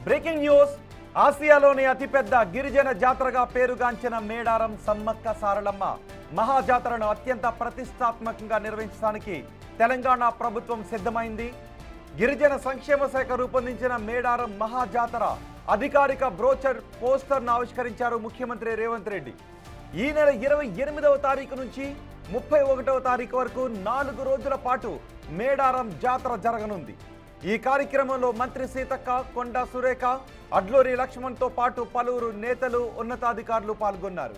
Breaking news. ఆసియాలోని అతిపెద్ద గిరిజన జాతరగా పేరుగాంచిన మేడారం సమ్మక్క సారలమ్మ మహాజాతరను అత్యంత ప్రతిష్టాత్మకంగా నిర్వహించడానికి తెలంగాణ ప్రభుత్వం సిద్ధమైంది. గిరిజన సంక్షేమ శాఖ రూపొందించిన మేడారం మహాజాతర అధికారిక బ్రోచర్ పోస్టర్ను ఆవిష్కరించారు ముఖ్యమంత్రి రేవంత్ రెడ్డి. ఈ నెల 28వ తారీఖు నుంచి 31వ తారీఖు వరకు 4 రోజుల పాటు మేడారం జాతర జరగనుంది. ఈ కార్యక్రమంలో మంత్రి సీతక్క, కొండా సురేఖ, అడ్లూరి లక్ష్మణ్తో పాటు పలువురు నేతలు, ఉన్నతాధికారులు పాల్గొన్నారు.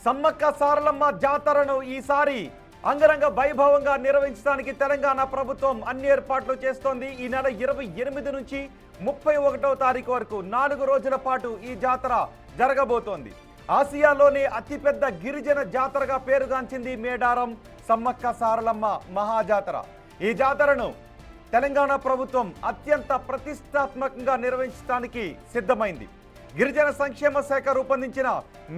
సమ్మక్క సారలమ్మ జాతరను ఈసారి అంగరంగ వైభవంగా నిర్వహించడానికి తెలంగాణ ప్రభుత్వం అన్ని ఏర్పాట్లు చేస్తోంది. ఈ నెల 28 నుంచి 31వ తారీఖు వరకు 4 రోజుల పాటు ఈ జాతర జరగబోతోంది. ఆసియాలోనే అతిపెద్ద గిరిజన జాతరగా పేరుగాంచింది మేడారం సమ్మక్క సారలమ్మ మహాజాతర. ఈ జాతరను తెలంగాణ ప్రభుత్వం అత్యంత ప్రతిష్టాత్మకంగా నిర్వహించడానికి సిద్ధమైంది. గిరిజన సంక్షేమ శాఖ రూపొందించిన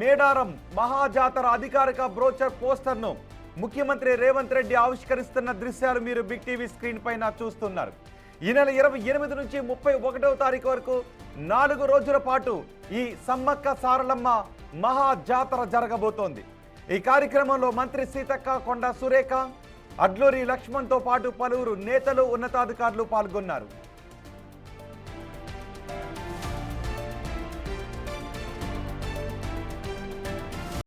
మేడారం మహాజాతర అధికారిక బ్రోచర్ పోస్టర్ను ముఖ్యమంత్రి రేవంత్ రెడ్డి ఆవిష్కరిస్తున్న దృశ్యాలు మీరు బిగ్ టీవీ స్క్రీన్ పైన చూస్తున్నారు. ఈ నెల 28 నుంచి 31వ తారీఖు వరకు 4 రోజుల పాటు ఈ సమ్మక్క సారలమ్మ మహాజాతర జరగబోతోంది. ఈ కార్యక్రమంలో మంత్రి సీతక్క, కొండా సురేఖ, అడ్లూరి లక్ష్మణ్తో పాటు పలువురు నేతలు, ఉన్నతాధికారులు పాల్గొన్నారు.